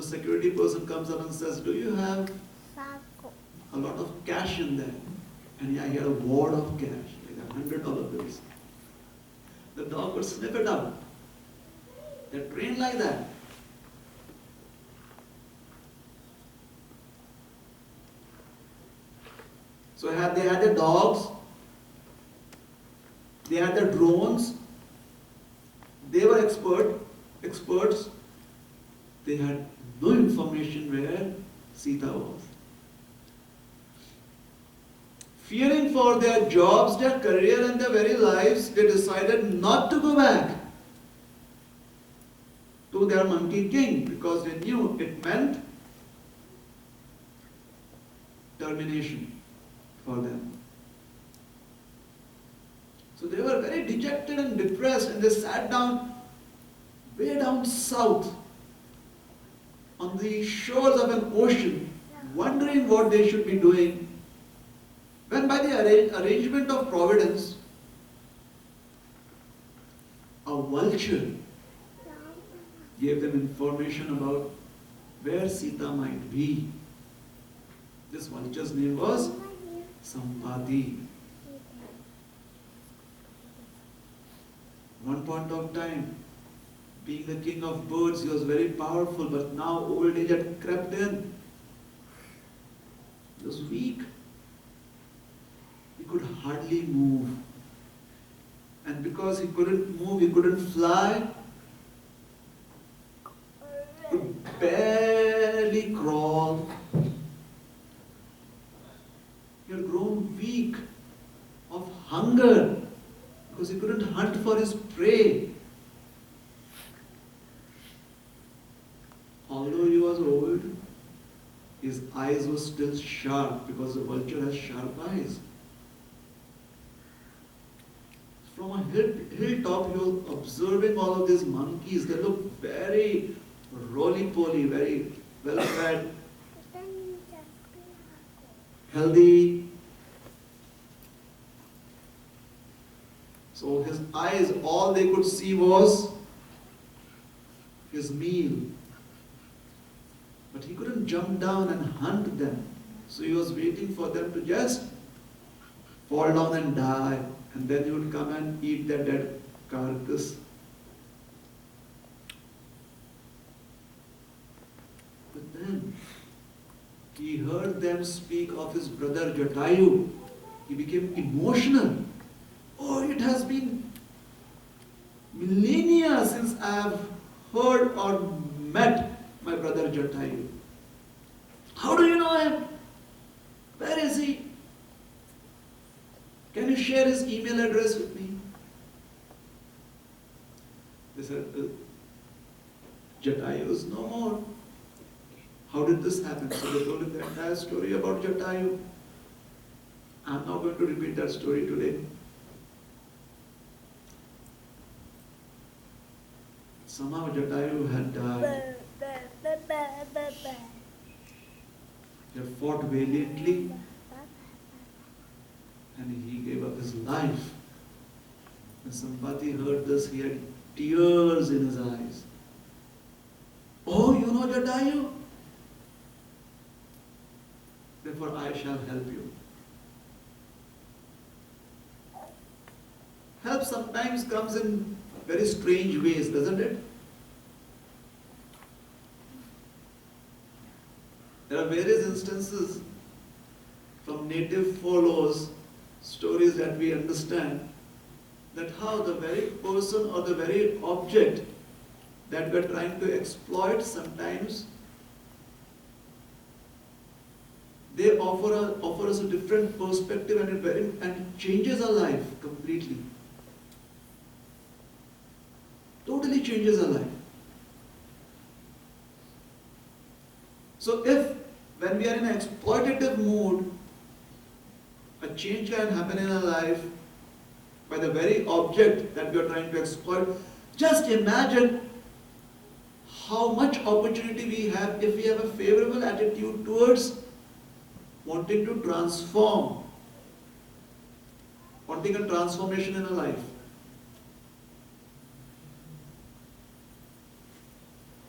the security person comes up and says, do you have a lot of cash in there? And yeah, he had a wad of cash, like $100 bills. The dog would sniff it out. They're trained like that. So they had their dogs, they had their drones, they were experts. They had no information where Sita was. Fearing for their jobs, their career and their very lives, they decided not to go back to their monkey king because they knew it meant termination for them. So they were very dejected and depressed, and they sat down way down south on the shores of an ocean, wondering what they should be doing, when by the arrangement of providence, a vulture gave them information about where Sita might be. This vulture's name was Sampati. One point of time, being the king of birds, he was very powerful, but now old age had crept in. He was weak. He could hardly move. And because he couldn't move, he couldn't fly, could barely crawl. He had grown weak of hunger because he couldn't hunt for his prey. Although he was old, his eyes were still sharp because the vulture has sharp eyes. From a hilltop, he was observing all of these monkeys. They looked very roly-poly, very well-fed, healthy. So his eyes, all they could see was his meal. But he couldn't jump down and hunt them. So he was waiting for them to just fall down and die. And then he would come and eat their dead carcass. But then he heard them speak of his brother Jatayu. He became emotional. Oh, it has been millennia since I have heard or met my brother Jatayu. How do you know him? Where is he? Can you share his email address with me? They said, Jatayu is no more. How did this happen? So they told him the entire story about Jatayu. I'm not going to repeat that story today. Somehow Jatayu had died. He had fought valiantly and he gave up his life. When Sampati heard this, he had tears in his eyes. Oh, you know Jatayu? Therefore I shall help you. Help sometimes comes in very strange ways, doesn't it? There are various instances from native follows, stories that we understand, that how the very person or the very object that we are trying to exploit sometimes, they offer us a different perspective and it changes our life completely. Totally changes our life. So if when we are in an exploitative mood, a change can happen in our life by the very object that we are trying to exploit. Just imagine how much opportunity we have if we have a favorable attitude towards wanting to transform, wanting a transformation in our life.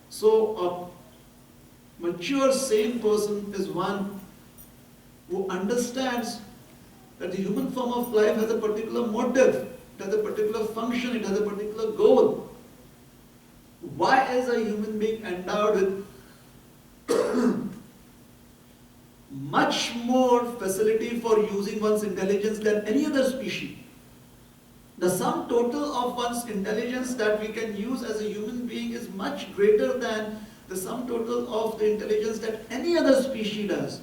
So mature, sane person is one who understands that the human form of life has a particular motive, it has a particular function, it has a particular goal. Why is a human being endowed with much more facility for using one's intelligence than any other species? The sum total of one's intelligence that we can use as a human being is much greater than the sum total of the intelligence that any other species does.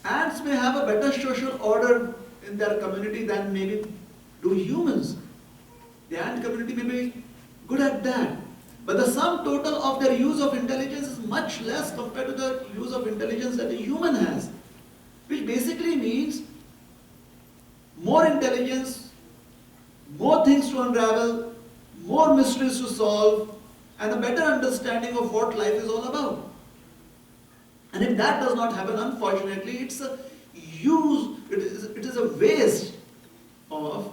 Ants may have a better social order in their community than maybe do humans. The ant community may be good at that. But the sum total of their use of intelligence is much less compared to the use of intelligence that a human has. Which basically means more intelligence, more things to unravel, more mysteries to solve, and a better understanding of what life is all about. And if that does not happen, unfortunately, it is a waste of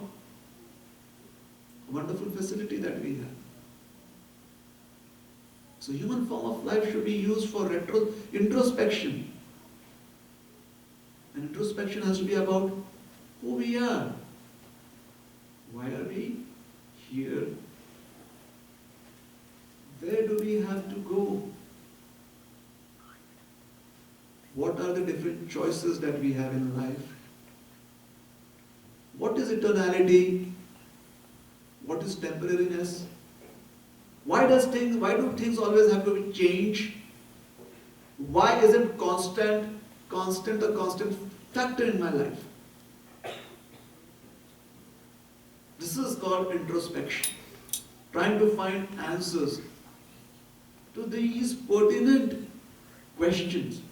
a wonderful facility that we have. So human form of life should be used for introspection. And introspection has to be about who we are. Why are we here? Where do we have to go? What are the different choices that we have in life? What is eternality? What is temporariness? Why do things always have to change? Why isn't constant a constant factor in my life? This is called introspection. Trying to find answers to these pertinent questions.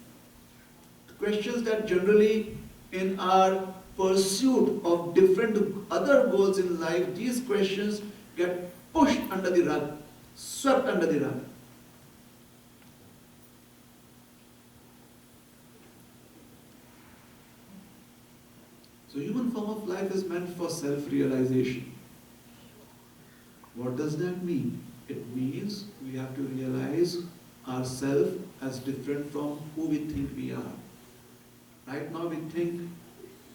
Questions that generally in our pursuit of different other goals in life, these questions get pushed under the rug, swept under the rug. So human form of life is meant for self-realization. What does that mean? It means we have to realize ourselves as different from who we think we are. Right now we think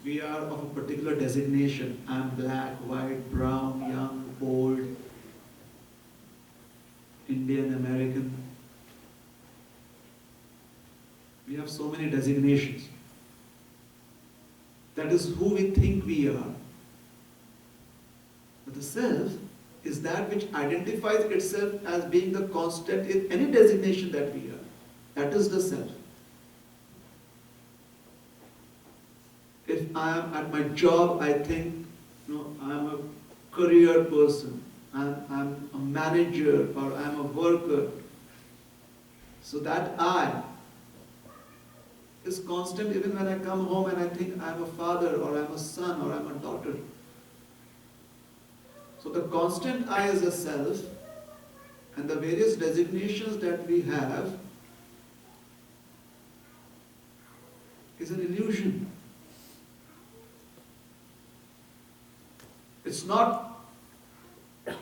we are of a particular designation. I'm black, white, brown, young, old, Indian, American. We have so many designations. That is who we think we are. But the self is that which identifies itself as being the constant in any designation that we are. That is the self. If I am at my job, I think, I am a career person, I'm a manager, or I'm a worker. So that I is constant even when I come home and I think I'm a father, or I'm a son, or I'm a daughter. So the constant I is a self, and the various designations that we have is an illusion. It's not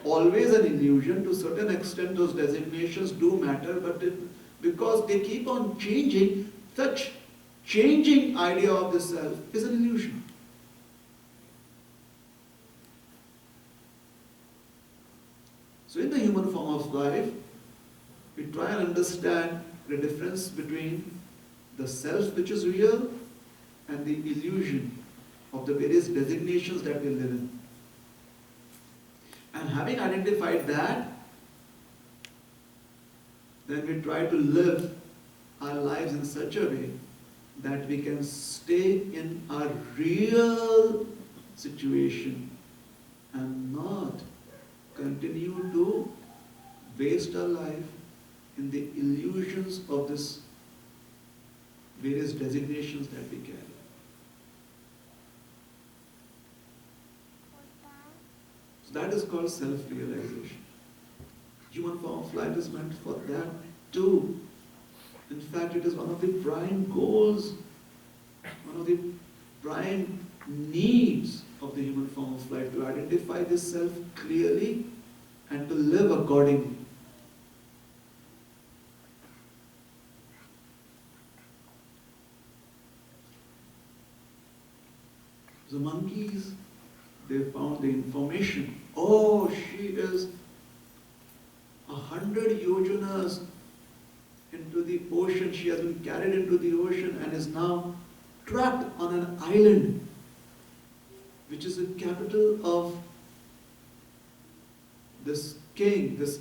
always an illusion. To a certain extent those designations do matter, but because they keep on changing, such changing idea of the self is an illusion. So in the human form of life, we try and understand the difference between the self which is real and the illusion of the various designations that we live in. And having identified that, then we try to live our lives in such a way that we can stay in our real situation and not continue to waste our life in the illusions of this various designations that we carry. So that is called self-realization. Human form of life is meant for that too. In fact, it is one of the prime goals, one of the prime needs of the human form of life, to identify this self clearly and to live accordingly. The monkeys, they found the information. Oh, she is 100 yojanas into the ocean. She has been carried into the ocean and is now trapped on an island, which is the capital of this king, this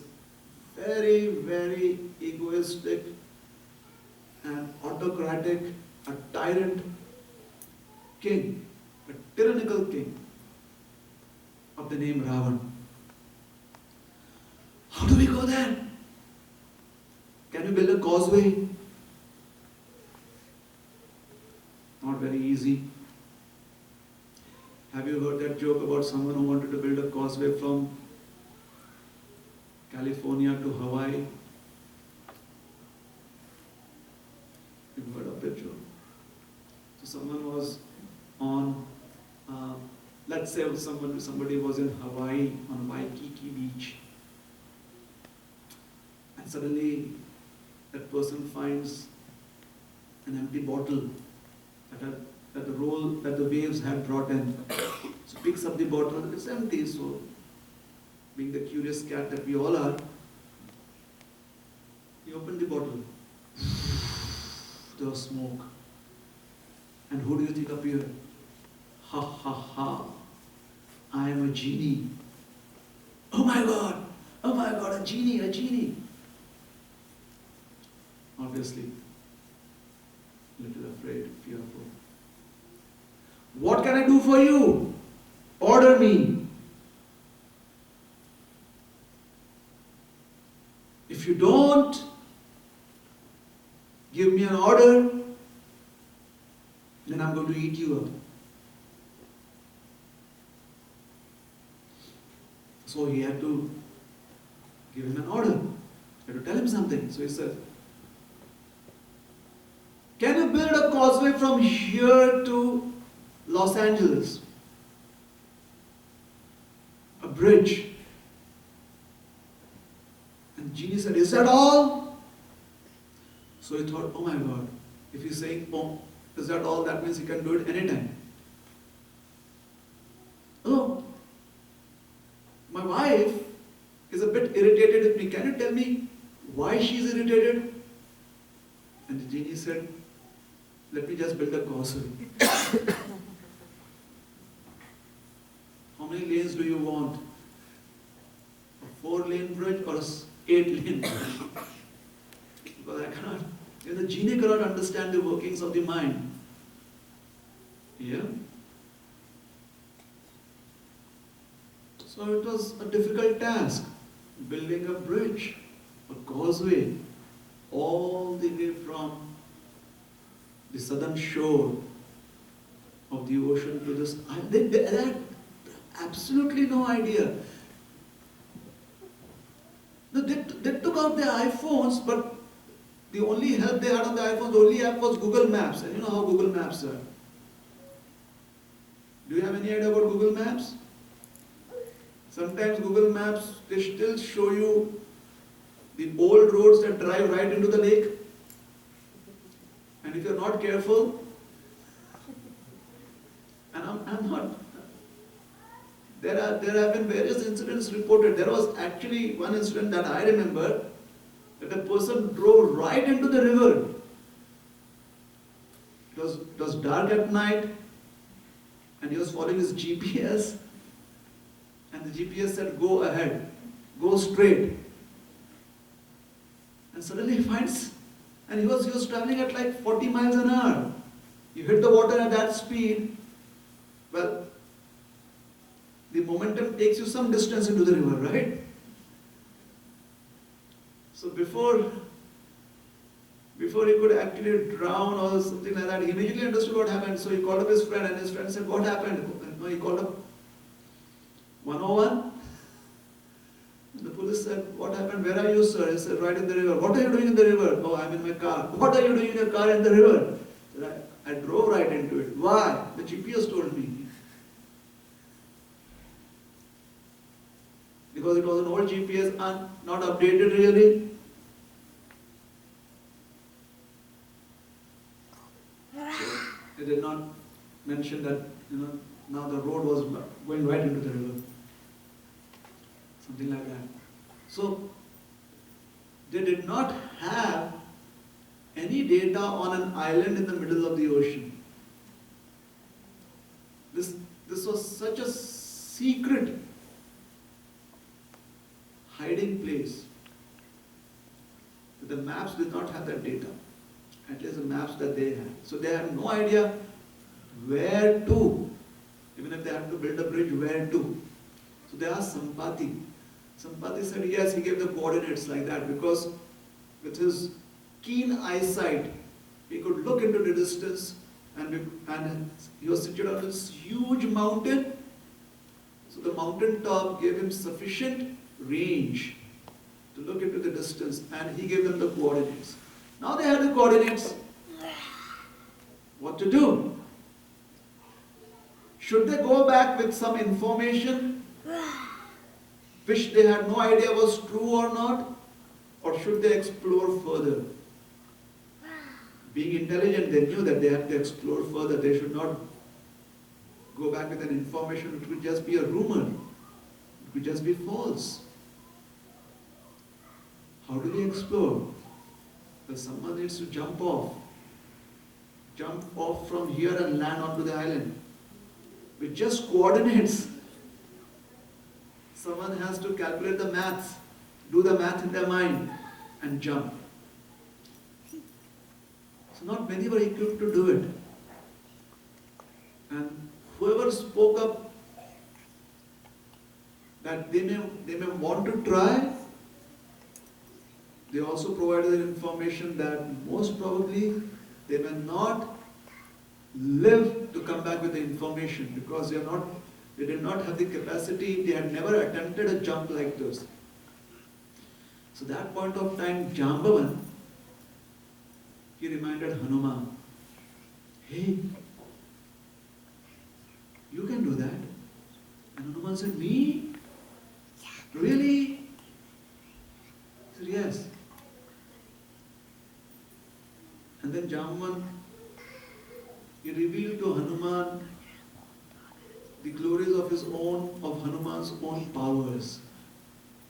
very, very egoistic and autocratic, a tyrant king, a tyrannical king of the name Ravan. How do we go there? Can we build a causeway? Not very easy. Have you heard that joke about someone who wanted to build a causeway from California to Hawaii? You've heard of that joke? So someone was on, let's say somebody was in Hawaii on Waikiki Beach, and suddenly that person finds an empty bottle that the waves had brought in. So picks up the bottle, it's empty. So being the curious cat that we all are, he opened the bottle. There was smoke. And who do you think appeared? Ha ha ha, I am a genie. Oh my God, a genie, a genie. Obviously, a little afraid, fearful. What can I do for you? Order me. If you don't give me an order, then I'm going to eat you up. So he had to give him an order. He had to tell him something. So he said, can you build a causeway from here to Los Angeles? A bridge. And genie said, is that all? So he thought, oh my God, if he's saying, oh, is that all? That means he can do it anytime. Oh, my wife is a bit irritated with me. Can you tell me why she's irritated? And the genie said, let me just build a causeway. How many lanes do you want? A 4-lane bridge or a 8-lane bridge? Because I cannot, the genie cannot understand the workings of the mind. Yeah? So it was a difficult task, building a bridge, a causeway, all the way from the southern shore of the ocean to this island. They had absolutely no idea. They took out their iPhones, but the only help they had on the iPhones, the only app was Google Maps. And you know how Google Maps are. Do you have any idea about Google Maps? Sometimes Google Maps, they still show you the old roads that drive right into the lake. And if you're not careful, and I'm not, there have been various incidents reported. There was actually one incident that I remember, that a person drove right into the river. It was dark at night, and he was following his GPS, and the GPS said, go ahead, go straight. And suddenly he finds, and he was traveling at like 40 miles an hour. You hit the water at that speed, well, the momentum takes you some distance into the river, right? So before he could actually drown or something like that, he immediately understood what happened. So he called up his friend, and his friend said, what happened? He called up 101. And the police said, what happened? Where are you, sir? He said, right in the river. What are you doing in the river? Oh, I'm in my car. What are you doing in your car in the river? He said, I drove right into it. Why? The GPS told me. because it was an old GPS and not updated really. It did not mention that, now the road was going right into the river. Something like that. So, they did not have any data on an island in the middle of the ocean. This was such a secret hiding place that the maps did not have that data, at least the maps that they had. So they had no idea where to, even if they had to build a bridge, where to. So they asked Sampati. Sampati said yes, he gave the coordinates like that because with his keen eyesight, he could look into the distance and he was situated on this huge mountain. So the mountain top gave him sufficient range to look into the distance and he gave them the coordinates. Now they had the coordinates. What to do? Should they go back with some information which they had no idea was true or not? Or should they explore further? Being intelligent, they knew that they had to explore further. They should not go back with an information which would just be a rumor. It could just be false. How do they explore? Well, someone needs to jump off. Jump off from here and land onto the island. With just coordinates. Someone has to calculate the maths, do the math in their mind, and jump. So not many were equipped to do it. And whoever spoke up that they may want to try, they also provided information that most probably they may not live to come back with the information because they did not have the capacity, they had never attempted a jump like this. So that point of time, Jambavan, he reminded Hanuman, hey, you can do that. And Hanuman said, me? Really? He said, yes. And then Jambavan, he revealed to Hanuman the glories of Hanuman's own powers,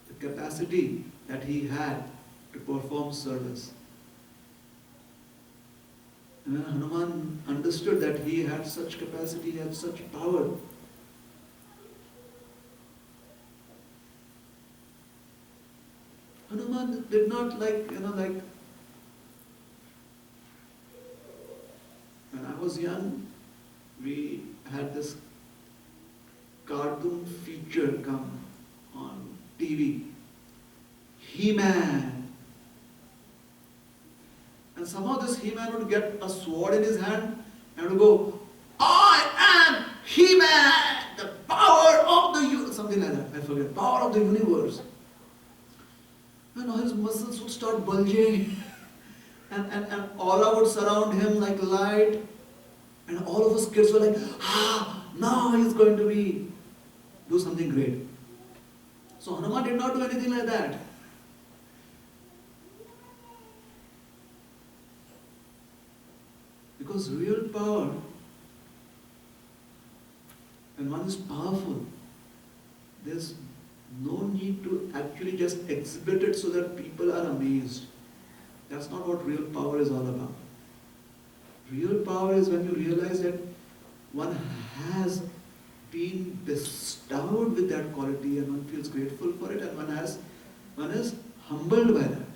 the capacity that he had to perform service. And when Hanuman understood that he had such capacity, he had such power, Hanuman did not when I was young, we had this cartoon feature come on TV, He-Man. And somehow this He-Man would get a sword in his hand and would go, I am He-Man, the power of the universe, something like that, I forget, power of the universe. And his muscles would start bulging and aura would surround him like light. And all of us kids were like, now he's going to do something great. So Hanuman did not do anything like that. Because real power, when one is powerful, there's no need to actually just exhibit it so that people are amazed. That's not what real power is all about. Real power is when you realize that one has been bestowed with that quality and one feels grateful for it and one is humbled by that.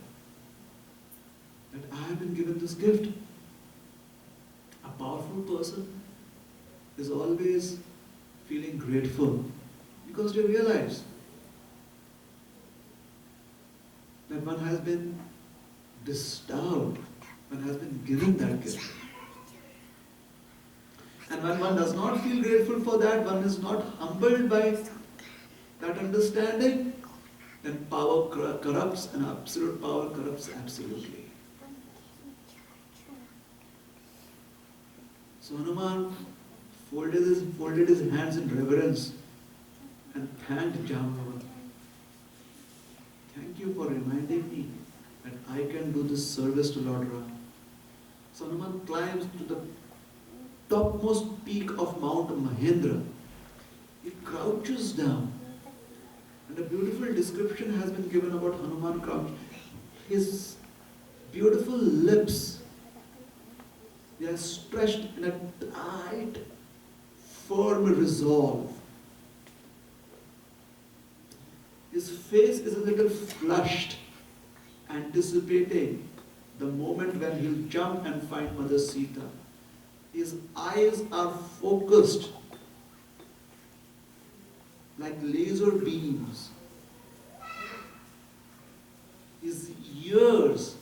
That I have been given this gift. A powerful person is always feeling grateful because they realize that one has been bestowed, one has been given that gift. And when one does not feel grateful for that, one is not humbled by that understanding, then power corrupts and absolute power corrupts absolutely. So Hanuman folded his hands in reverence and thanked Jambavan. you for reminding me that I can do this service to Lord Ram. So Hanuman climbs to the topmost peak of Mount Mahendra. He crouches down. And a beautiful description has been given about Hanuman crouch. His beautiful lips, they are stretched in a tight, firm resolve. His face is a little flushed, anticipating the moment when he'll jump and find Mother Sita. His eyes are focused like laser beams. His ears,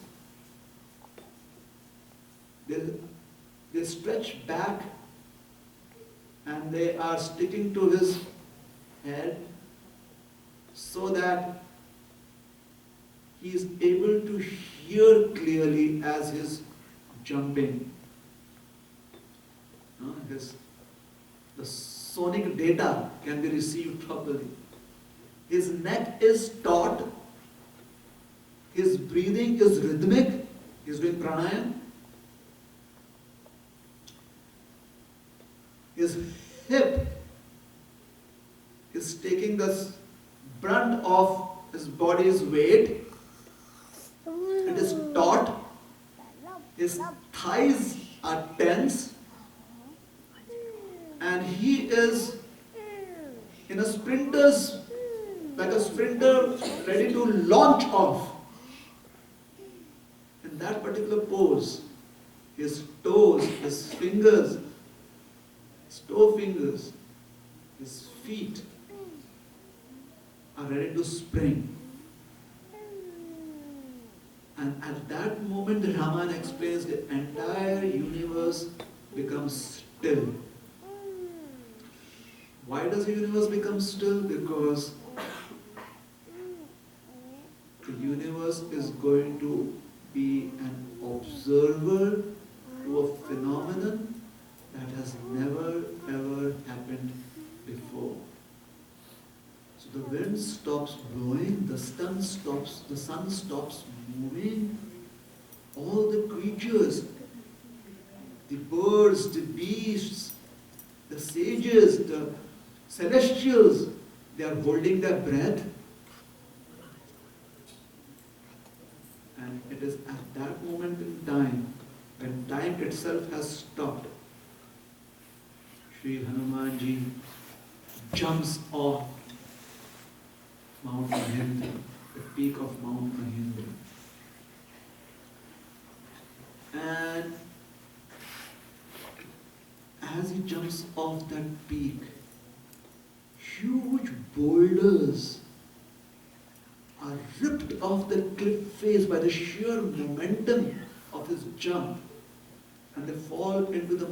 they stretch back and they are sticking to his head so that he is able to hear clearly as he's jumping. The sonic data can be received properly. His neck is taut. His breathing is rhythmic. He's doing pranayama. His hip is taking the brunt of his body's weight. It is taut. His thighs are tense. And he is in a sprinter's, like a sprinter ready to launch off. In that particular pose, his toes, his fingers, his toe fingers, his feet are ready to spring. And at that moment, the Ramayana explains the entire universe becomes still. Why does the universe become still? Because the universe is going to be an observer to a phenomenon that has never ever happened before. So the wind stops blowing, the sun stops moving, all the creatures, the birds, the beasts, the sages, the celestials, they are holding their breath. And it is at that moment in time, when time itself has stopped, Sri Hanumanji jumps off Mount Mahendra, the peak of Mount Mahendra. And as he jumps off that peak, huge boulders are ripped off the cliff face by the sheer momentum of his jump, and they fall into the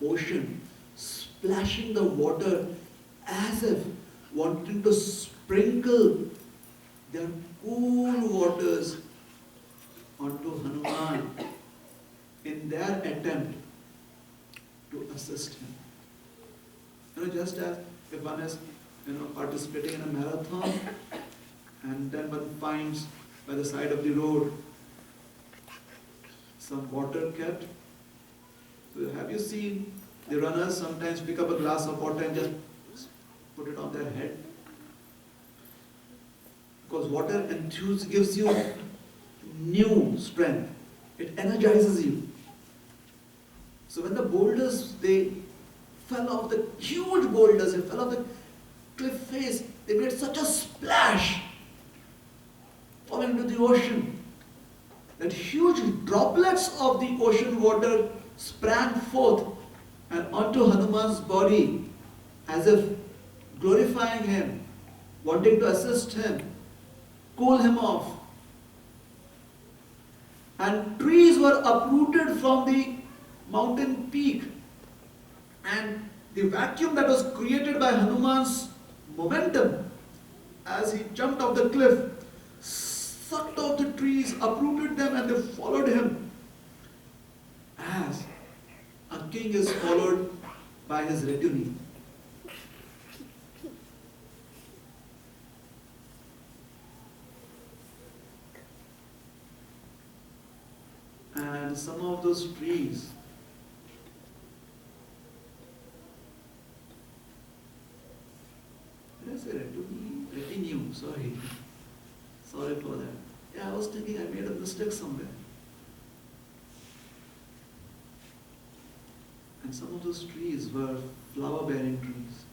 ocean, splashing the water as if wanting to sprinkle their cool waters onto Hanuman in their attempt to assist him. Just as if one is participating in a marathon and then one finds by the side of the road some water kept. So have you seen the runners sometimes pick up a glass of water and just put it on their head? Because water gives you new strength. It energizes you. So when the boulders, they fell off, the huge boulders, they fell off the cliff face, they made such a splash falling into the ocean that huge droplets of the ocean water sprang forth and onto Hanuman's body as if glorifying him, wanting to assist him, cool him off. And trees were uprooted from the mountain peak, and the vacuum that was created by Hanuman's momentum as he jumped off the cliff sucked off the trees, uprooted them, and they followed him as a king is followed by his retinue. and some of those trees, did I say retinue? Sorry. Sorry for that. Yeah, I was thinking I made a mistake somewhere. And some of those trees were flower-bearing trees.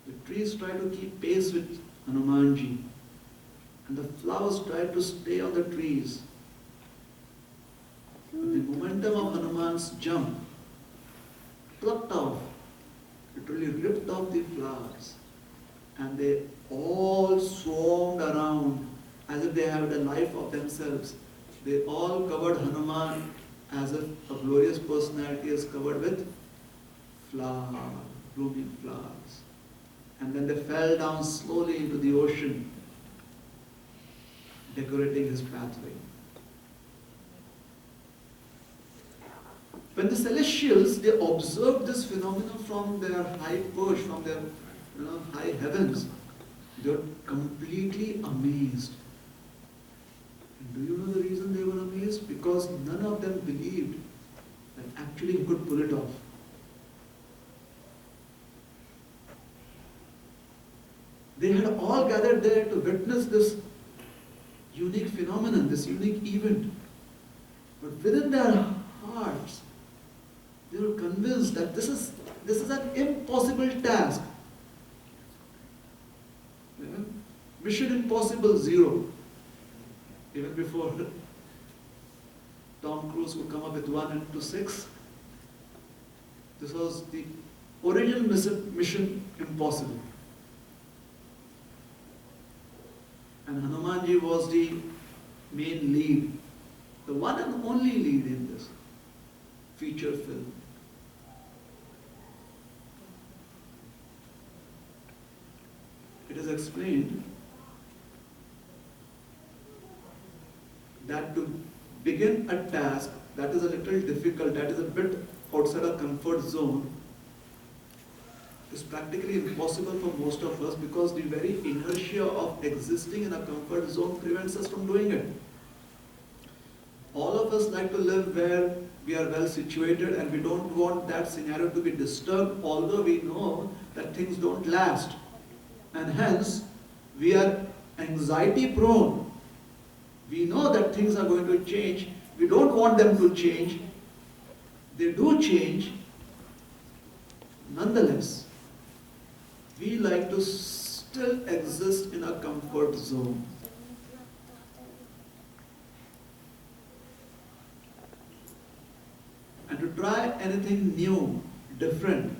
The trees tried to keep pace with Hanumanji, and the flowers tried to stay on the trees. But the momentum of Hanuman's jump plucked off, literally ripped off the flowers, and they all swarmed around as if they had a life of themselves. They all covered Hanuman as if a glorious personality is covered with flowers, blooming flowers. And then they fell down slowly into the ocean, decorating his pathway. When the celestials, they observed this phenomenon from their high perch, from their high heavens, they were completely amazed. And do you know the reason they were amazed? Because none of them believed that actually he could pull it off. They had all gathered there to witness this unique phenomenon, this unique event. But within their hearts, they were convinced that this is an impossible task. Mission Impossible 0. Even before Tom Cruise could come up with 1 and 2, 6. This was the original Mission Impossible. And Hanumanji was the main lead, the one and only lead in this feature film. It is explained that to begin a task that is a little difficult, that is a bit outside our comfort zone, is practically impossible for most of us because the very inertia of existing in a comfort zone prevents us from doing it. All of us like to live where we are well situated and we don't want that scenario to be disturbed, although we know that things don't last. And hence, we are anxiety prone. We know that things are going to change. We don't want them to change. They do change. Nonetheless, we like to still exist in a comfort zone. And to try anything new, different,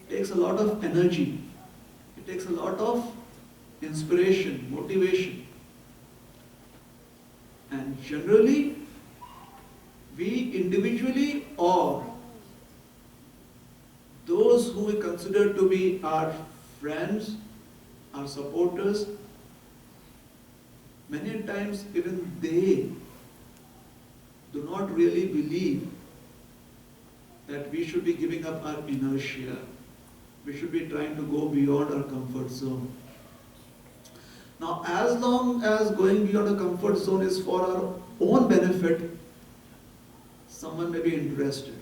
takes a lot of energy. It takes a lot of inspiration, motivation. And generally, we individually or those who we consider to be our friends, our supporters, many times even they do not really believe that we should be giving up our inertia. We should be trying to go beyond our comfort zone. Now, as long as going beyond a comfort zone is for our own benefit, someone may be interested.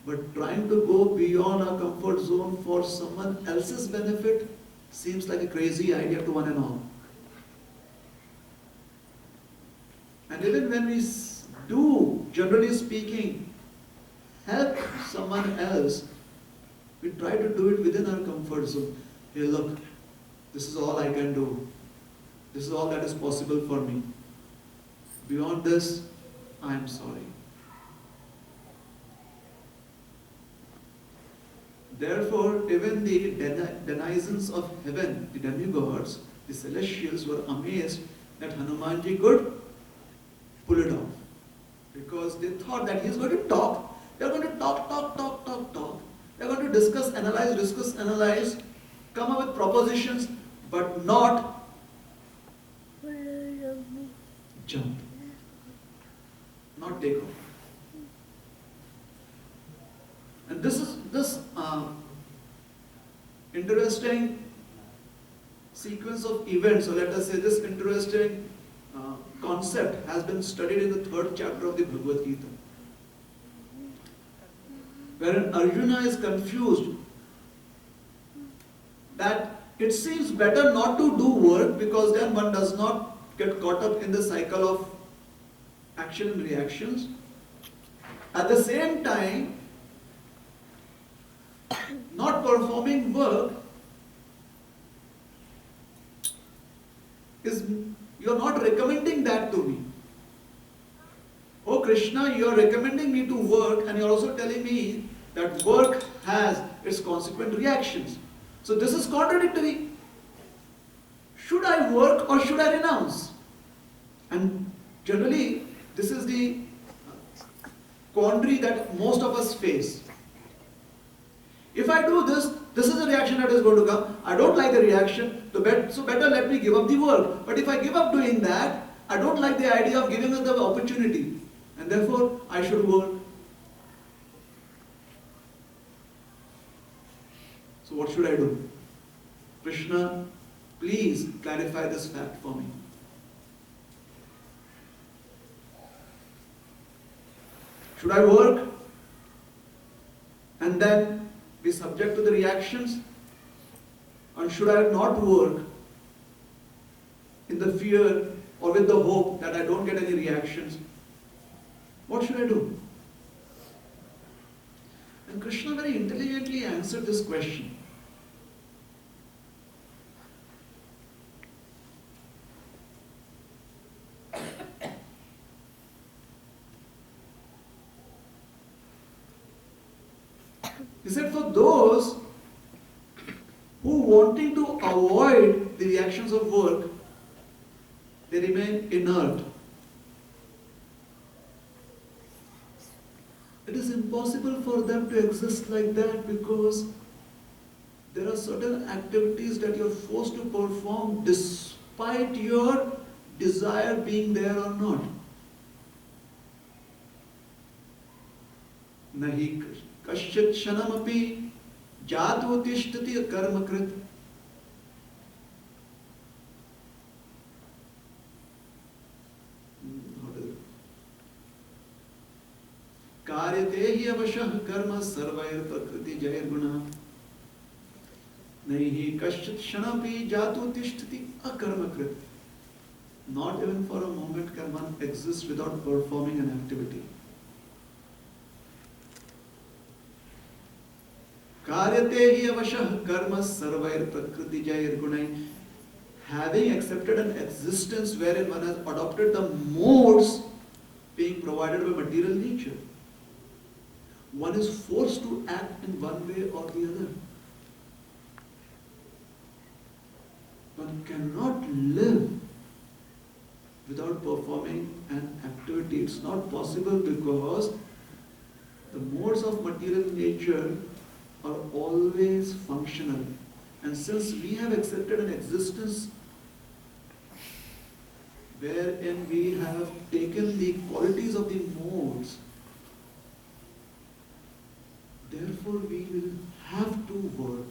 But trying to go beyond our comfort zone for someone else's benefit seems like a crazy idea to one and all. And even when we do, generally speaking, help someone else, we try to do it within our comfort zone. Hey, look, this is all I can do. This is all that is possible for me. Beyond this, I am sorry. Therefore, even the denizens of heaven, the demigods, the celestials were amazed that Hanumanji could pull it off. Because they thought that he's going to talk. They're going to talk. They're going to discuss, analyze, come up with propositions, but not jump, not take off. And this interesting sequence of events, or let us say this interesting concept has been studied in the 3rd chapter of the Bhagavad Gita, wherein Arjuna is confused that it seems better not to do work because then one does not get caught up in the cycle of action and reactions. At the same time, not performing work is, you are not recommending that to me. Oh Krishna, you are recommending me to work and you are also telling me that work has its consequent reactions. So this is contradictory. Should I work or should I renounce? And generally, this is the quandary that most of us face. If I do this, this is the reaction that is going to come. I don't like the reaction, so better let me give up the work. But if I give up doing that, I don't like the idea of giving us the opportunity. And therefore, I should work. So what should I do? Krishna, please clarify this fact for me. Should I work and then be subject to the reactions? Or should I not work in the fear or with the hope that I don't get any reactions? What should I do? And Krishna very intelligently answered this question. He said, for those who wanting to avoid the reactions of work, they remain inert. It is impossible for them to exist like that because there are certain activities that you are forced to perform despite your desire being there or not. Nahi kasyat shanamapi jatu tishtati karmakrit. Karyate hi avashah karma sarvair prakriti jayir guna. Nahi kasyat shanapi jatu tishtati akarmakrit. Not even for a moment can one exist without performing an activity. Karyate hi avashah karma sarvair prakriti jayir gunai. Having accepted an existence wherein one has adopted the modes being provided by material nature, one is forced to act in one way or the other. One cannot live without performing an activity. It's not possible because the modes of material nature are always functional. And since we have accepted an existence wherein we have taken the qualities of the modes, therefore we will have to work.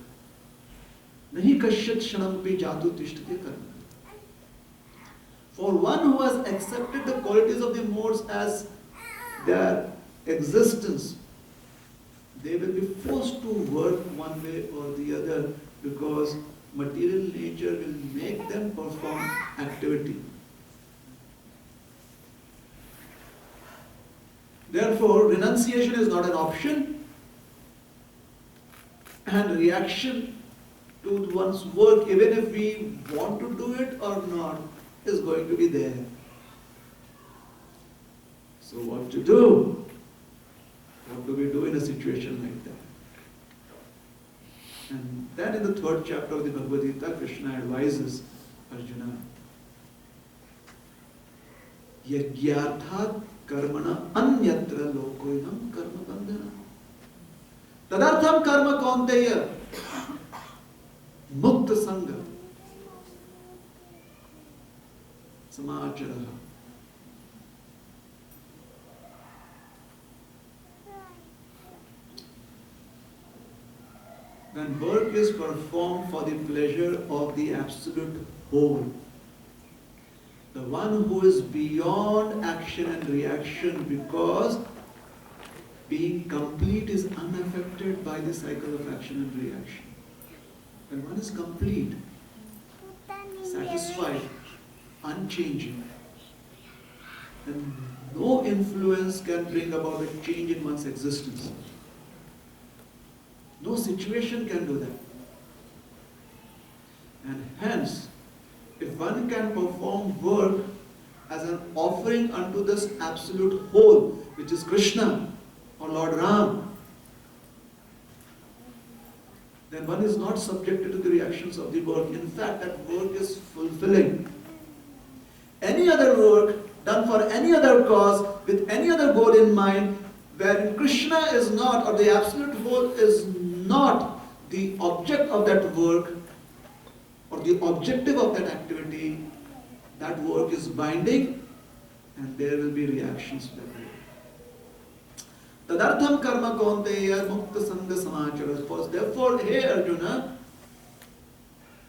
Nahi kasyat shanampi jatu tishtati karma. For one who has accepted the qualities of the modes as their existence, they will be forced to work one way or the other because material nature will make them perform activity. Therefore, renunciation is not an option, and reaction to one's work, even if we want to do it or not, is going to be there. So what to do? What do we do in a situation like that? And then in the 3rd chapter of the Bhagavad Gita, Krishna advises Arjuna, Yagyarthat karmana anyatra lokoinam karma bandhana. Tadartham karma kaunteya mukta sangha samacharaha. When work is performed for the pleasure of the absolute whole, The one who is beyond action and reaction, because being complete is unaffected by the cycle of action and reaction. When one is complete, satisfied, unchanging, then no influence can bring about a change in one's existence. No situation can do that. And hence, if one can perform work as an offering unto this absolute whole, which is Krishna or Lord Ram, then one is not subjected to the reactions of the work. In fact, that work is fulfilling. Any other work done for any other cause, with any other goal in mind, wherein Krishna is not, or the absolute whole is not the object of that work, or the objective of that activity, that work is binding, and there will be reactions to that work. Tadartham karma kaunteya mukta sangha samachara. Therefore, hey Arjuna,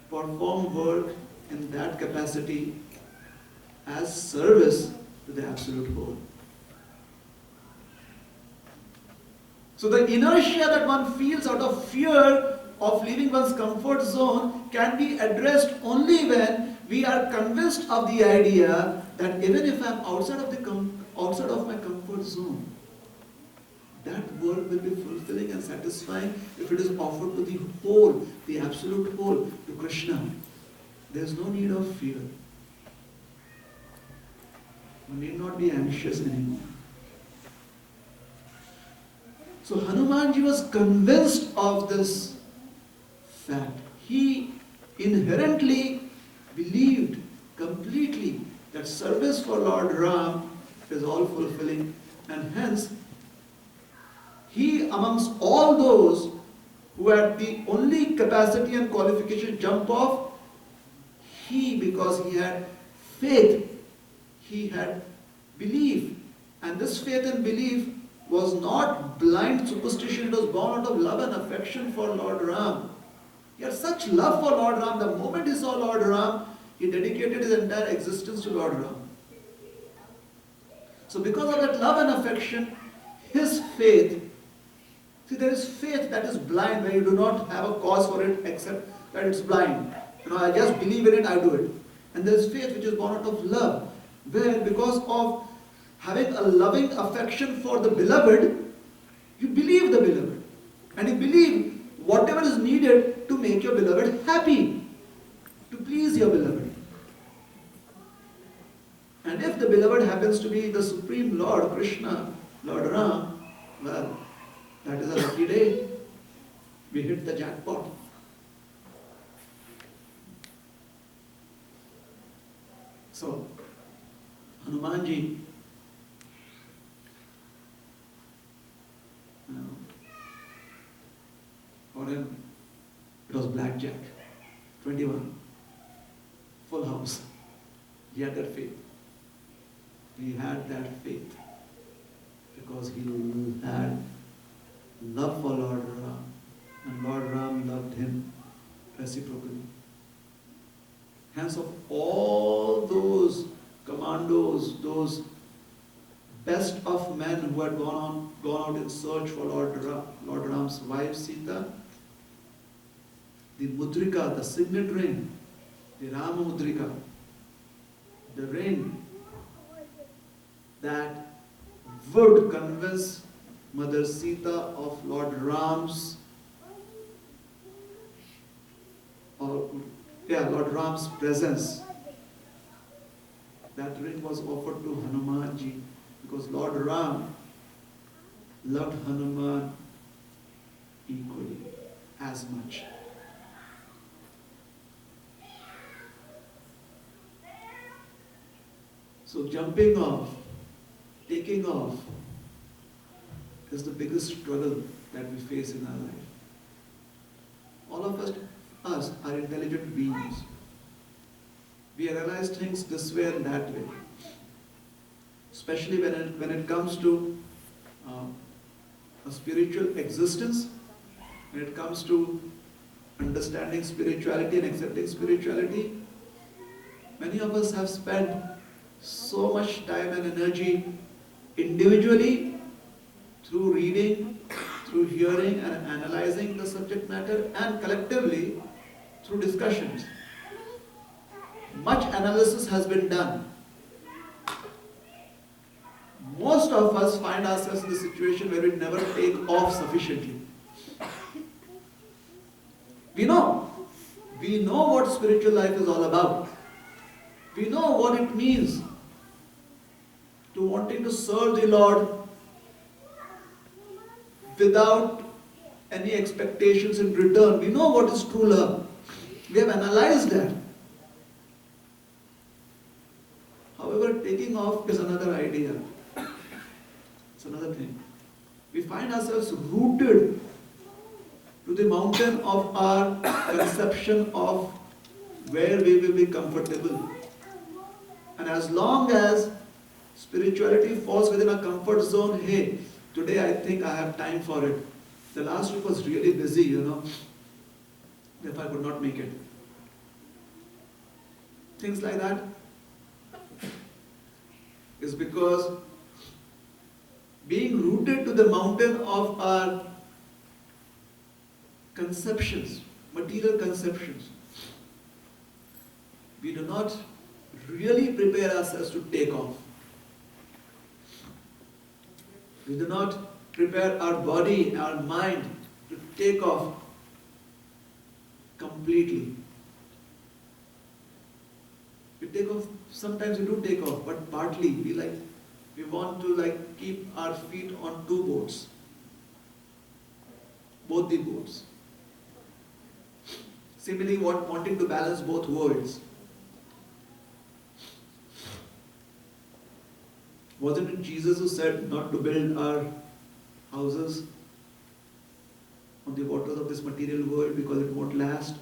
perform work in that capacity as service to the absolute whole. So the inertia that one feels out of fear of leaving one's comfort zone can be addressed only when we are convinced of the idea that even if I am outside of my comfort zone, that work will be fulfilling and satisfying if it is offered to the whole, the absolute whole, to Krishna. There is no need of fear. One need not be anxious anymore. So Hanumanji was convinced of this fact. He inherently believed completely that service for Lord Ram is all fulfilling, and hence he, amongst all those who had the only capacity and qualification jump off, he, because he had faith, he had belief, and this faith and belief was not blind superstition, it was born out of love and affection for Lord Ram. He had such love for Lord Ram, the moment he saw Lord Ram, he dedicated his entire existence to Lord Ram. So because of that love and affection, his faith, see, there is faith that is blind, where you do not have a cause for it except that it's blind. I just believe in it, I do it. And there is faith which is born out of love, where because of having a loving affection for the beloved, you believe the beloved. And you believe whatever is needed to make your beloved happy, to please your beloved. And if the beloved happens to be the Supreme Lord, Krishna, Lord Ram, well, that is a lucky day. We hit the jackpot. So, Hanumanji, for him, it was blackjack, 21, full house. He had that faith. He had that faith because he had love for Lord Ram, and Lord Ram loved him reciprocally. Hence, of all those commandos, those best of men who had gone out in search for Lord Ram's wife Sita, the mudrika, the signet ring, the Rama mudrika, the ring that would convince Mother Sita of Lord Ram's presence. That ring was offered to Hanumanji because Lord Ram loved Hanuman equally, as much. So jumping off, taking off, is the biggest struggle that we face in our life. All of us are intelligent beings. We analyze things this way and that way. Especially when it comes to a spiritual existence, when it comes to understanding spirituality and accepting spirituality, many of us have spent so much time and energy individually through reading, through hearing and analyzing the subject matter, and collectively through discussions. Much analysis has been done. Most of us find ourselves in the situation where we never take off sufficiently. We know what spiritual life is all about. We know what it means to wanting to serve the Lord without any expectations in return. We know what is true love. We have analyzed that. However, taking off is another idea. It's another thing. We find ourselves rooted to the mountain of our conception of where we will be comfortable. And as long as spirituality falls within a comfort zone, hey, today I think I have time for it. The last week was really busy, therefore I could not make it. Things like that is because being rooted to the mountain of our conceptions, material conceptions, we do not really prepare ourselves to take off. We do not prepare our body, our mind to take off completely. We take off, sometimes we do take off, but partly we want to keep our feet on two boats. Both the boats. Similarly, wanting to balance both worlds. Wasn't it Jesus who said not to build our houses on the waters of this material world because it won't last?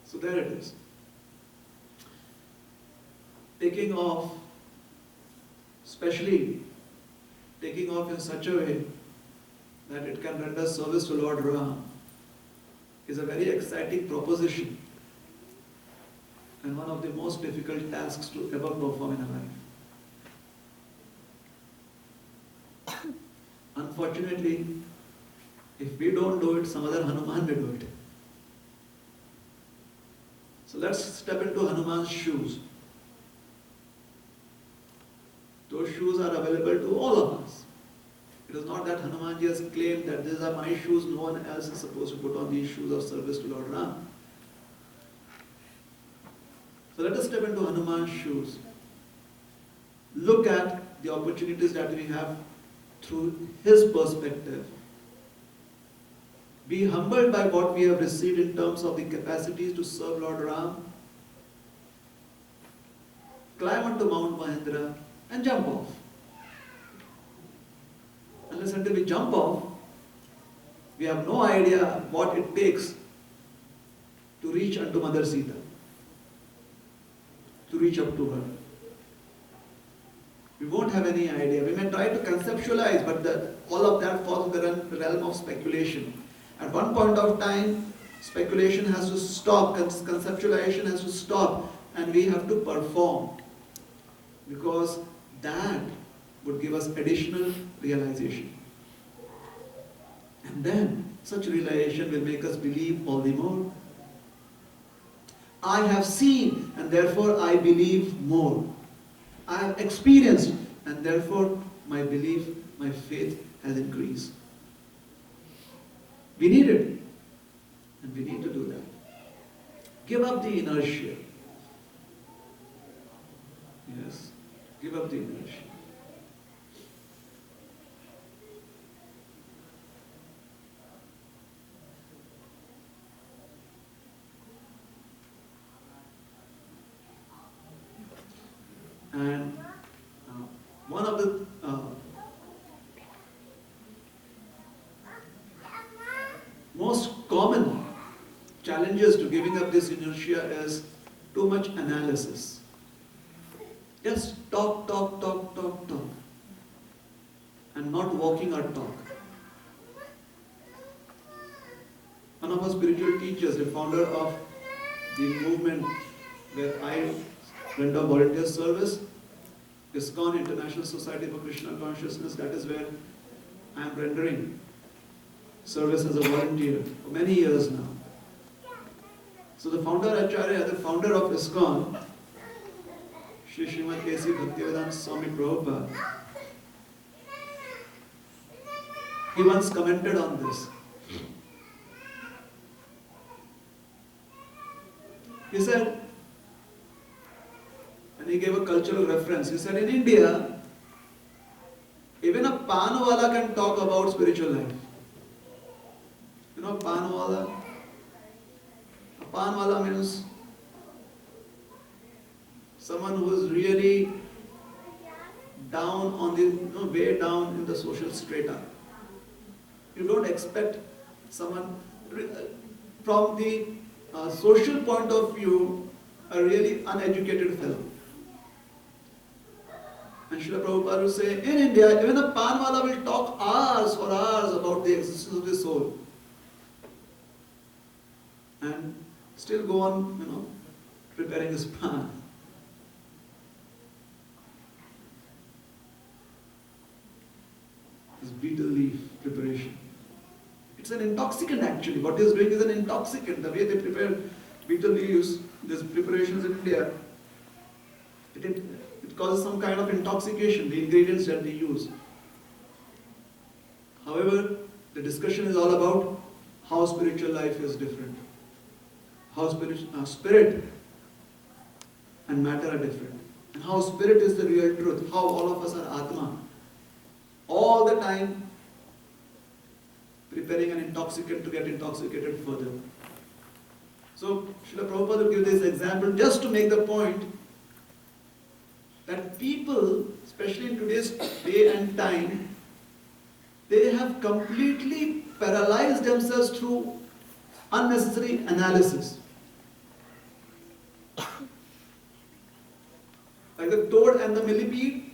So there it is. Taking off, especially taking off in such a way that it can render service to Lord Rama, is a very exciting proposition and one of the most difficult tasks to ever perform in a life. Unfortunately, if we don't do it, some other Hanuman may do it. So let's step into Hanuman's shoes. Those shoes are available to all of us. It is not that Hanumanji has claimed that these are my shoes, no one else is supposed to put on these shoes of service to Lord Ram. So let us step into Hanuman's shoes. Look at the opportunities that we have through his perspective. Be humbled by what we have received in terms of the capacities to serve Lord Ram. Climb onto Mount Mahendra and jump off. Unless until we jump off, we have no idea what it takes to reach unto Mother Sita, to reach up to her. We won't have any idea. We may try to conceptualize, but all of that falls in the realm of speculation. At one point of time, speculation has to stop, conceptualization has to stop, and we have to perform, because that would give us additional realization. And then such realization will make us believe all the more. I have seen and therefore I believe more. I have experienced and therefore my belief, my faith has increased. We need it, and we need to do that. Give up the inertia. Yes, give up the inertia. And one of the most common challenges to giving up this inertia is too much analysis. Just talk, and not walking our talk. of our spiritual teachers, the founder of the movement where I render volunteer service, ISKCON, International Society for Krishna Consciousness, that is where I am rendering service as a volunteer for many years now. So the founder Acharya, the founder of ISKCON, Shri Srimad A.C. Bhaktivedanta Swami Prabhupada, he once commented on this. He said, and he gave a cultural reference, he said, in India, even a panwala can talk about spiritual life. You know panwala? A panwala means someone who is really down on the, way down in the social strata. You don't expect someone from the social point of view, a really uneducated fellow. And Srila Prabhupada will say, in India, even a panwala will talk hours for hours about the existence of the soul. And still go on, preparing his pan. His betel leaf preparation. It's an intoxicant actually. What he is doing is an intoxicant. The way they prepare betel leaves, these preparations in India, it causes some kind of intoxication, the ingredients that they use. However, the discussion is all about how spiritual life is different. How spirit and matter are different. And how spirit is the real truth. How all of us are Atma. All the time preparing an intoxicant to get intoxicated further. So, Srila Prabhupada will give this example just to make the point that people, especially in today's day and time, they have completely paralyzed themselves through unnecessary analysis. Like the toad and the millipede.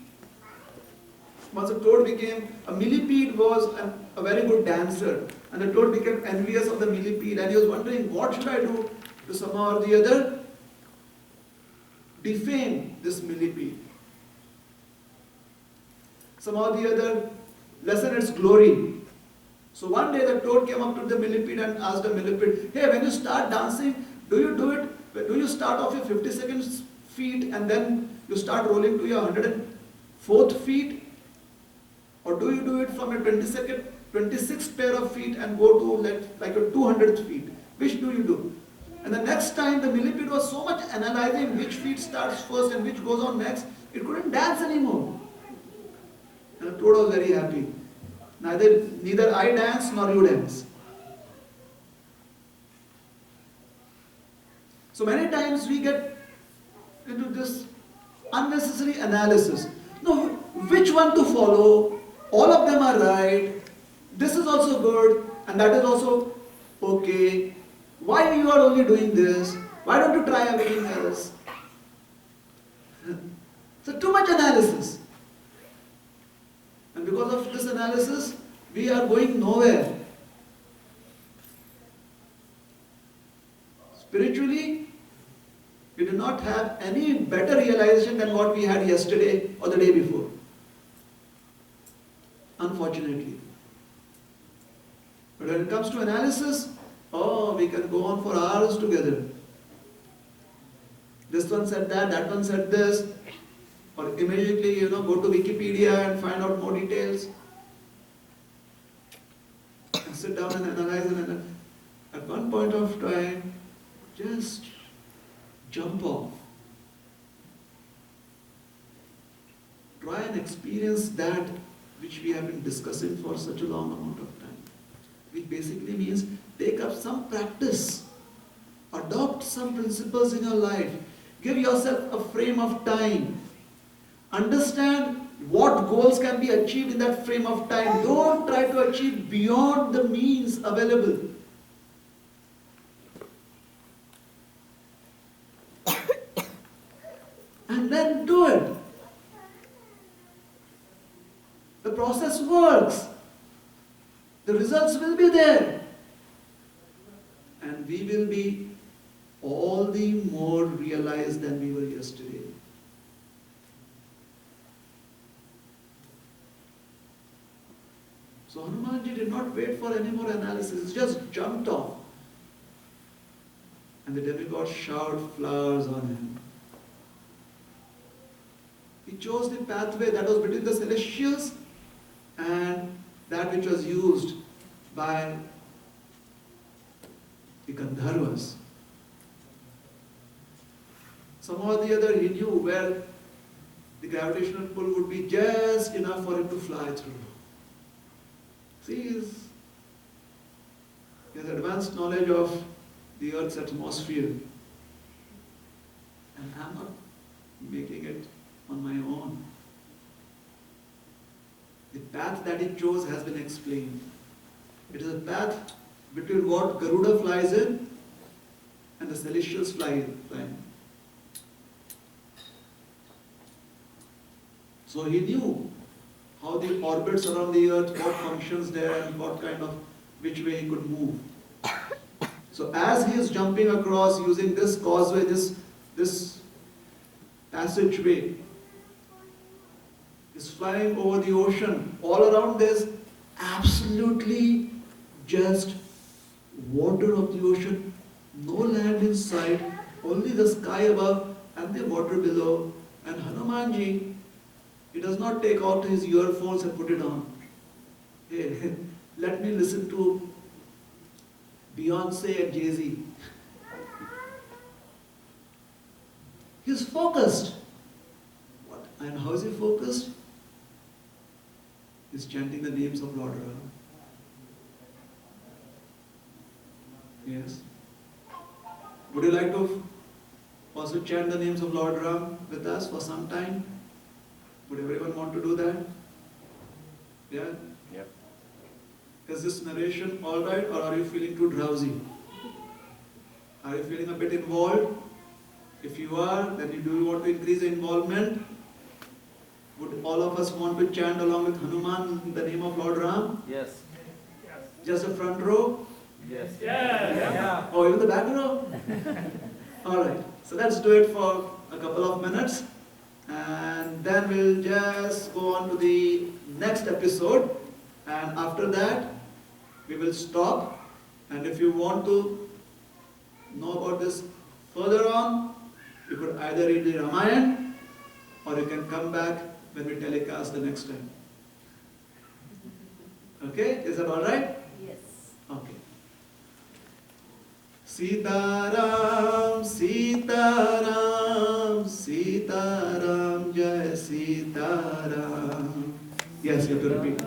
Once a toad became, a millipede was a very good dancer, and the toad became envious of the millipede, and he was wondering, what should I do to somehow or the other defame this millipede? Somehow or the other lessen its glory. So one day the toad came up to the millipede and asked the millipede, hey, when you start dancing, do you start off your 52nd feet and then you start rolling to your 104th feet? Or do you do it from your 26th pair of feet and go to like your 200th feet? Which do you do? And the next time the millipede was so much analyzing which feet starts first and which goes on next, it couldn't dance anymore. And the toad was very happy. Neither I dance nor you dance. So many times we get into this unnecessary analysis. No, which one to follow? All of them are right. This is also good and that is also okay. Why you are only doing this? Why don't you try everything else? So too much analysis. And because of this analysis, we are going nowhere. Spiritually, we do not have any better realization than what we had yesterday or the day before. Unfortunately. But when it comes to analysis, we can go on for hours together. This one said that one said this. Or immediately, go to Wikipedia and find out more details. And sit down and analyze and at one point of time, just jump off. Try and experience that which we have been discussing for such a long amount of time. Which basically means take up some practice. Adopt some principles in your life. Give yourself a frame of time. Understand what goals can be achieved in that frame of time. Don't try to achieve beyond the means available. And then do it. The process works. The results will be there. and we will be all the more realized than we were yesterday. So Hanumanji did not wait for any more analysis, he just jumped off. And the demigod showered flowers on him. He chose the pathway that was between the celestials and that which was used by the Gandharvas. Somehow or the other he knew where the gravitational pull would be just enough for him to fly through. See, he has advanced knowledge of the Earth's atmosphere. And I'm not making it on my own. The path that he chose has been explained. It is a path between what Garuda flies in and the celestials fly in. So he knew how the orbits around the earth, what functions there and what kind of, which way he could move. So as he is jumping across using this causeway, this passageway, is flying over the ocean, all around there's absolutely just water of the ocean, no land in sight, only the sky above and the water below. And Hanumanji, he does not take out his earphones and put it on. Hey, let me listen to Beyonce and Jay-Z. He's focused. What? And how is he focused? He's chanting the names of Lord Rama. Yes. Would you like to also chant the names of Lord Ram with us for some time? Would everyone want to do that? Yeah? Yep. Is this narration alright, or are you feeling too drowsy? Are you feeling a bit involved? If you are, then do you want to increase the involvement? Would all of us want to chant along with Hanuman in the name of Lord Ram? Yes. Just the front row? Yes. Yeah. Or even the back row? Alright, so let's do it for a couple of minutes. And then we'll just go on to the next episode. And after that, we will stop. And if you want to know about this further on, you could either read the Ramayana, or you can come back when we telecast the next time. Okay? Is that alright? Yes. Okay. Sitaram, Sitaram, Sitaram, Jai Sitaram. Yes, you have to repeat.